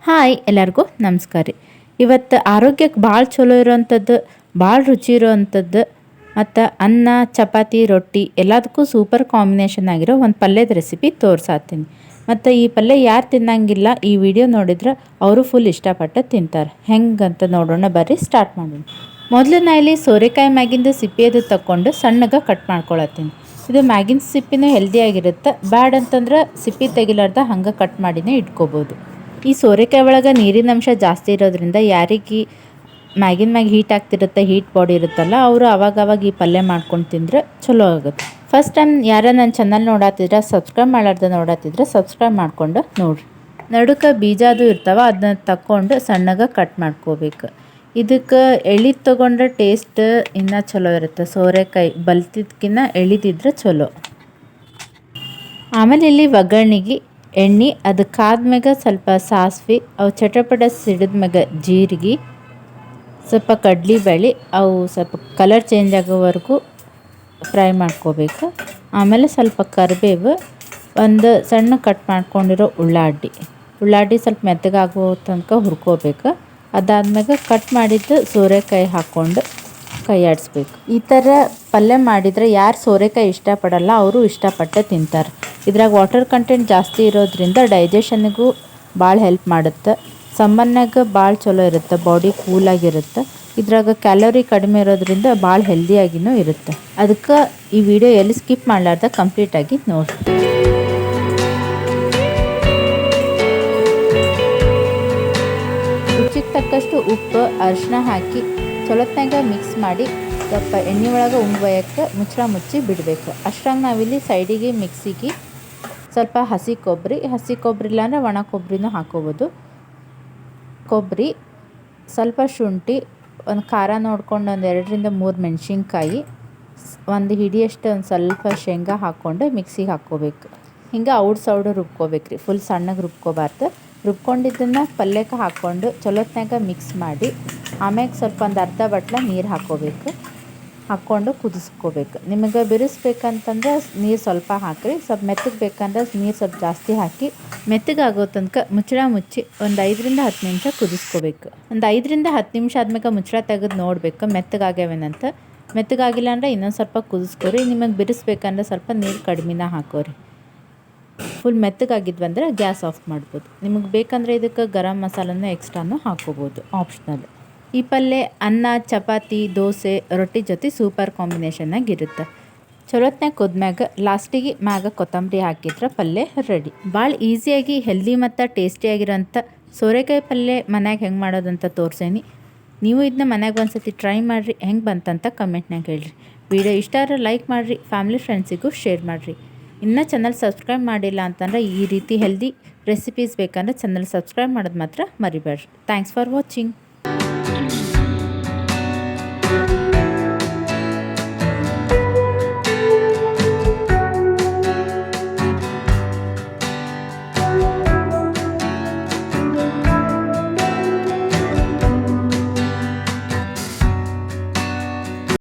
Hi ಎಲ್ಲರಿಗೂ ನಮಸ್ಕಾರ ರೀ. ಇವತ್ತು ಆರೋಗ್ಯಕ್ಕೆ ಭಾಳ ಚಲೋ ಇರೋವಂಥದ್ದು, ಭಾಳ ರುಚಿ ಇರೋವಂಥದ್ದು ಮತ್ತು ಅನ್ನ ಚಪಾತಿ ರೊಟ್ಟಿ ಎಲ್ಲದಕ್ಕೂ ಸೂಪರ್ ಕಾಂಬಿನೇಷನ್ ಆಗಿರೋ ಒಂದು ಪಲ್ಯದ ರೆಸಿಪಿ ತೋರ್ಸಾತೀನಿ. ಮತ್ತು ಈ ಪಲ್ಯ ಯಾರು ತಿನ್ನಂಗಿಲ್ಲ ಈ ವಿಡಿಯೋ ನೋಡಿದ್ರೆ ಅವರು ಫುಲ್ ಇಷ್ಟಪಟ್ಟು ತಿಂತಾರೆ. ಹೆಂಗಂತ ನೋಡೋಣ, ಬರ್ರಿ ಸ್ಟಾರ್ಟ್ ಮಾಡೋಣ. ಮೊದಲು ನಾ ಇಲ್ಲಿ ಸೋರೆಕಾಯಿ ಮ್ಯಾಗಿಂದು ಸಿಪ್ಪೆದು ತಗೊಂಡು ಸಣ್ಣಗೆ ಕಟ್ ಮಾಡ್ಕೊಳತ್ತೀನಿ. ಇದು ಮ್ಯಾಗಿನ ಸಿಪ್ಪಿನೂ ಹೆಲ್ದಿಯಾಗಿರುತ್ತೆ. ಬ್ಯಾಡ್ ಅಂತಂದ್ರೆ ಸಿಪ್ಪಿ ತೆಗಿಲಾರ್ದ ಹಂಗೆ ಕಟ್ ಮಾಡಿನೇ ಇಟ್ಕೋಬೋದು. ಈ ಸೋರೆಕಾಯಿ ಒಳಗೆ ನೀರಿನ ಅಂಶ ಜಾಸ್ತಿ ಇರೋದ್ರಿಂದ ಯಾರಿಗೆ ಮ್ಯಾಗಿನ ಹೀಟ್ ಆಗ್ತಿರುತ್ತೆ, ಹೀಟ್ ಬಾಡಿ ಇರುತ್ತಲ್ಲ, ಅವರು ಅವಾಗ ಈ ಪಲ್ಯ ಮಾಡ್ಕೊಂಡು ತಿಂದರೆ ಚಲೋ ಆಗುತ್ತೆ. ಫಸ್ಟ್ ಟೈಮ್ ಯಾರ ನನ್ನ ಚಾನಲ್ ನೋಡತ್ತಿದ್ರೆ ಸಬ್ಸ್ಕ್ರೈಬ್ ನೋಡತ್ತಿದ್ರೆ ಸಬ್ಸ್ಕ್ರೈಬ್ ಮಾಡ್ಕೊಂಡು ನೋಡಿರಿ. ನಡುಕ ಬೀಜ ಅದು ಇರ್ತಾವೆ, ಅದನ್ನ ತಗೊಂಡು ಸಣ್ಣಗೆ ಕಟ್ ಮಾಡ್ಕೋಬೇಕು. ಇದಕ್ಕೆ ಎಳಿದು ತೊಗೊಂಡ್ರೆ ಟೇಸ್ಟ್ ಇನ್ನೂ ಚಲೋ ಇರುತ್ತೆ. ಸೋರೆಕಾಯಿ ಬಲ್ತಿದ್ಕಿನ್ನ ಎಳಿದಿದ್ರೆ ಚಲೋ. ಆಮೇಲೆ ಇಲ್ಲಿ ಒಗ್ಗರಣೆಗೆ ಎಣ್ಣೆ, ಅದಕ್ಕಾದ್ಮ್ಯಾಗ ಸ್ವಲ್ಪ ಸಾಸಿವೆ, ಅವು ಚಟಪಟ ಸಿಡಿದ್ಮ್ಯಾಗ ಜೀರಿಗೆ, ಸ್ವಲ್ಪ ಕಡ್ಲೆಬೇಳೆ, ಅವು ಸ್ವಲ್ಪ ಕಲರ್ ಚೇಂಜ್ ಆಗೋವರೆಗೂ ಫ್ರೈ ಮಾಡ್ಕೋಬೇಕು. ಆಮೇಲೆ ಸ್ವಲ್ಪ ಕರಿಬೇವು, ಒಂದು ಸಣ್ಣ ಕಟ್ ಮಾಡ್ಕೊಂಡಿರೋ ಉಳ್ಳಾಗಡ್ಡಿ ಸ್ವಲ್ಪ ಮೆತ್ತಗಾಗೋ ತನಕ ಹುರ್ಕೋಬೇಕು. ಅದಾದ್ಮ್ಯಾಗ ಕಟ್ ಮಾಡಿದ್ದು ಸೋರೆಕಾಯಿ ಹಾಕ್ಕೊಂಡು ಕೈ ಆಡಿಸ್ಬೇಕು. ಈ ಥರ ಪಲ್ಯ ಮಾಡಿದರೆ ಯಾರು ಸೋರೆಕಾಯಿ ಇಷ್ಟಪಡಲ್ಲ ಅವರು ಇಷ್ಟಪಟ್ಟು ತಿಂತಾರೆ. ಇದ್ರಾಗ ವಾಟರ್ ಕಂಟೆಂಟ್ ಜಾಸ್ತಿ ಇರೋದ್ರಿಂದ ಡೈಜೆಷನ್ನಿಗೂ ಭಾಳ ಹೆಲ್ಪ್ ಮಾಡುತ್ತೆ. ಸಮ್ಮರ್ನಾಗ ಭಾಳ ಚಲೋ ಇರುತ್ತೆ, ಬಾಡಿ ಕೂಲಾಗಿರುತ್ತೆ. ಇದ್ರಾಗ ಕ್ಯಾಲೋರಿ ಕಡಿಮೆ ಇರೋದ್ರಿಂದ ಭಾಳ ಹೆಲ್ದಿಯಾಗಿಯೂ ಇರುತ್ತೆ. ಅದಕ್ಕೆ ಈ ವಿಡಿಯೋ ಎಲ್ಲಿ ಸ್ಕಿಪ್ ಮಾಡಲಾರ್ದ ಕಂಪ್ಲೀಟಾಗಿ ನೋಡಿ. ರುಚಿಗೆ ತಕ್ಕಷ್ಟು ಉಪ್ಪು ಅರಿಶಿನ ಹಾಕಿ ಚೊಲತ್ನಾಗ ಮಿಕ್ಸ್ ಮಾಡಿ ಸ್ವಲ್ಪ ಎಣ್ಣೆ ಒಳಗೆ ಉಂಗ್ವಯಕ್ಕೆ ಮುಚ್ಚಿ ಬಿಡಬೇಕು. ಅಷ್ಟ್ರಾಗ ನಾವಿಲ್ಲಿ ಸೈಡಿಗೆ ಮಿಕ್ಸಿಗೆ ಸ್ವಲ್ಪ ಹಸಿ ಕೊಬ್ಬರಿ ಇಲ್ಲಾಂದರೆ ಒಣ ಕೊಬ್ಬರಿನೂ ಹಾಕೋಬೋದು. ಕೊಬ್ಬರಿ, ಸ್ವಲ್ಪ ಶುಂಠಿ, ಒಂದು ಖಾರ ನೋಡ್ಕೊಂಡು ಒಂದು 2-3 ಮೆಣಸಿನ್ಕಾಯಿ, ಒಂದು ಹಿಡಿಯಷ್ಟು ಒಂದು ಸ್ವಲ್ಪ ಶೇಂಗಾ ಹಾಕ್ಕೊಂಡು ಮಿಕ್ಸಿಗೆ ಹಾಕ್ಕೋಬೇಕು. ಹಿಂಗೆ ಔಡು ರುಬ್ಕೋಬೇಕು ರೀ, ಫುಲ್ ಸಣ್ಣಗೆ ರುಬ್ಕೋಬಾರ್ದು. ರುಬ್ಕೊಂಡಿದ್ದನ್ನು ಪಲ್ಯಕ್ಕೆ ಹಾಕ್ಕೊಂಡು ಚೊಲೋತ್ನಾಗ ಮಿಕ್ಸ್ ಮಾಡಿ ಆಮ್ಯಾಗ ಸ್ವಲ್ಪ ಒಂದು ಅರ್ಧ ಬಟ್ಲ ನೀರು ಹಾಕ್ಕೊಂಡು ಕುದಿಸ್ಕೋಬೇಕು. ನಿಮಗೆ ಬಿರಿಸ್ಬೇಕಂತಂದ್ರೆ ನೀರು ಸ್ವಲ್ಪ ಹಾಕಿರಿ, ಸ್ವಲ್ಪ ಮೆತ್ತಗೆ ಬೇಕಂದ್ರೆ ನೀರು ಸ್ವಲ್ಪ ಜಾಸ್ತಿ ಹಾಕಿ ಮೆತ್ತಗಾಗೋ ತನಕ ಮುಚ್ಚಿ ಒಂದು 5-10 ನಿಮಿಷ ಕುದಿಸ್ಕೋಬೇಕು. ಒಂದು 5-10 ನಿಮಿಷ ಆದ್ಮೇಲೆ ಮುಚ್ಚಳ ತೆಗೆದು ನೋಡಬೇಕು ಮೆತ್ತಗಾಗ್ಯಾವೇನಂತ. ಮೆತ್ತಗಾಗಿಲ್ಲ ಅಂದರೆ ಇನ್ನೊಂದು ಸ್ವಲ್ಪ ಕುದಿಸ್ಕೋರಿ. ನಿಮಗೆ ಬಿರಿಸ್ಬೇಕಂದ್ರೆ ಸ್ವಲ್ಪ ನೀರು ಕಡಿಮೆನ ಹಾಕೋರಿ. ಫುಲ್ ಮೆತ್ತಗಾಗಿದ್ವಂದ್ರೆ ಗ್ಯಾಸ್ ಆಫ್ ಮಾಡ್ಬೋದು. ನಿಮಗೆ ಬೇಕಂದರೆ ಇದಕ್ಕೆ ಗರಂ ಮಸಾಲನೂ ಎಕ್ಸ್ಟ್ರಾನು ಹಾಕೋಬೋದು, ಆಪ್ಷನಲ್. ಈ ಪಲ್ಯ ಅನ್ನ ಚಪಾತಿ ದೋಸೆ ರೊಟ್ಟಿ ಜೊತೆ ಸೂಪರ್ ಕಾಂಬಿನೇಷನ್ನಾಗಿರುತ್ತೆ. ಚಲೋತ್ನಾಗ ಕುದ್ಮ್ಯಾಗ ಲಾಸ್ಟಿಗೆ ಮ್ಯಾಗ ಕೊತ್ತಂಬರಿ ಹಾಕಿದ್ರೆ ಪಲ್ಯ ರೆಡಿ. ಭಾಳ ಈಸಿಯಾಗಿ ಹೆಲ್ದಿ ಮತ್ತು ಟೇಸ್ಟಿಯಾಗಿರೋಂಥ ಸೋರೆಕಾಯಿ ಪಲ್ಯ ಮನ್ಯಾಗ ಹೆಂಗೆ ಮಾಡೋದಂತ ತೋರಿಸೇನಿ. ನೀವು ಇದನ್ನ ಮನ್ಯಾಗ ಒಂದ್ಸತಿ ಟ್ರೈ ಮಾಡಿರಿ, ಹೆಂಗೆ ಬಂತಂತ ಕಮೆಂಟ್ನಾಗ ಹೇಳ್ರಿ. ವಿಡಿಯೋ ಇಷ್ಟ ಆದರೆ ಲೈಕ್ ಮಾಡಿರಿ, ಫ್ಯಾಮಿಲಿ ಫ್ರೆಂಡ್ಸಿಗೂ ಶೇರ್ ಮಾಡಿರಿ. ಇನ್ನೂ ಚಾನಲ್ ಸಬ್ಸ್ಕ್ರೈಬ್ ಮಾಡಿಲ್ಲ ಅಂತಂದ್ರೆ ಈ ರೀತಿ ಹೆಲ್ದಿ ರೆಸಿಪೀಸ್ ಬೇಕಂದ್ರೆ ಚಾನಲ್ ಸಬ್ಸ್ಕ್ರೈಬ್ ಮಾಡೋದು ಮಾತ್ರ ಮರಿಬೇಡ್ರಿ. Thanks for watching.